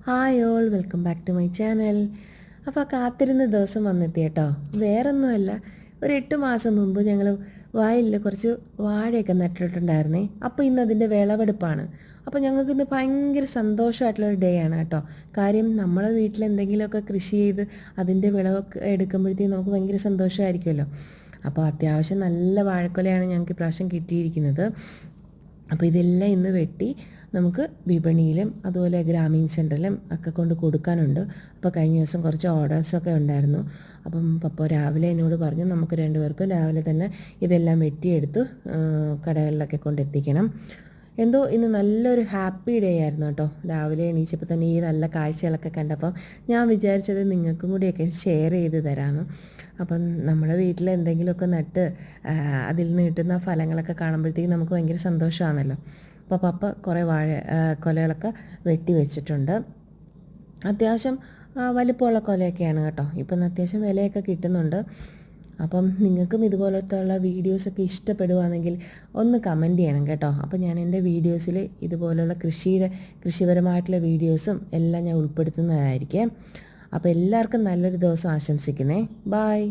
Hi all, welcome back to my channel. അപ്പോൾ കാത്തിരുന്ന ദിവസം വന്നെത്തി കേട്ടോ. വേറൊന്നുമല്ല, ഒരു 8 മാസം മുമ്പ് ഞങ്ങൾ വയലിൽ കുറച്ച് വാഴയൊക്കെ നട്ടിട്ടുണ്ടായിരുന്നേ. അപ്പോൾ ഇന്ന് അതിൻ്റെ വിളവെടുപ്പാണ്. അപ്പോൾ ഞങ്ങൾക്ക് ഇന്ന് ഭയങ്കര സന്തോഷമായിട്ടുള്ളൊരു ഡേ ആണ് കേട്ടോ. കാര്യം നമ്മളെ വീട്ടിൽ എന്തെങ്കിലുമൊക്കെ കൃഷി ചെയ്ത് അതിൻ്റെ വിളവൊക്കെ എടുക്കുമ്പോഴത്തേക്കും നമുക്ക് ഭയങ്കര സന്തോഷമായിരിക്കുമല്ലോ. അപ്പോൾ അത്യാവശ്യം നല്ല വാഴക്കൊലയാണ് ഞങ്ങൾക്ക് ഇപ്രാവശ്യം കിട്ടിയിരിക്കുന്നത്. അപ്പോൾ ഇതെല്ലാം ഇന്ന് വെട്ടി നമുക്ക് വിപണിയിലും അതുപോലെ ഗ്രാമീൺ സെൻറ്ററിലും ഒക്കെ കൊണ്ട് കൊടുക്കാനുണ്ട്. അപ്പോൾ കഴിഞ്ഞ ദിവസം കുറച്ച് ഓർഡേഴ്സൊക്കെ ഉണ്ടായിരുന്നു. അപ്പം പപ്പ രാവിലെ എന്നോട് പറഞ്ഞു നമുക്ക് രണ്ടുപേർക്കും രാവിലെ തന്നെ ഇതെല്ലാം വെട്ടിയെടുത്ത് കടകളിലൊക്കെ കൊണ്ടെത്തിക്കണം. എന്തോ ഇന്ന് നല്ലൊരു ഹാപ്പി ഡേ ആയിരുന്നു കേട്ടോ. രാവിലെ എണീച്ചപ്പോൾ തന്നെ ഈ നല്ല കാഴ്ചകളൊക്കെ കണ്ടപ്പം ഞാൻ വിചാരിച്ചത് നിങ്ങൾക്കും കൂടിയൊക്കെ ഷെയർ ചെയ്ത് തരാമെന്ന്. അപ്പം നമ്മുടെ വീട്ടിൽ എന്തെങ്കിലുമൊക്കെ നട്ട് അതിൽ നിന്ന് കിട്ടുന്ന ഫലങ്ങളൊക്കെ കാണുമ്പോഴത്തേക്കും നമുക്ക് ഭയങ്കര സന്തോഷമാണല്ലോ. അപ്പോൾ പപ്പ കുറേ കൊലകളൊക്കെ വെട്ടി വെച്ചിട്ടുണ്ട്. അത്യാവശ്യം വലിപ്പമുള്ള കൊലയൊക്കെയാണ് കേട്ടോ. ഇപ്പം അത്യാവശ്യം വിലയൊക്കെ കിട്ടുന്നുണ്ട്. അപ്പം നിങ്ങൾക്കും ഇതുപോലത്തെ ഉള്ള വീഡിയോസൊക്കെ ഇഷ്ടപ്പെടുകയാണെങ്കിൽ ഒന്ന് കമൻറ്റ് ചെയ്യണം കേട്ടോ. അപ്പോൾ ഞാൻ എൻ്റെ വീഡിയോസിൽ ഇതുപോലുള്ള കൃഷിപരമായിട്ടുള്ള വീഡിയോസും എല്ലാം ഞാൻ ഉൾപ്പെടുത്തുന്നതായിരിക്കും. അപ്പോൾ എല്ലാവർക്കും നല്ലൊരു ദിവസം ആശംസിക്കുന്നേ. ബായ്.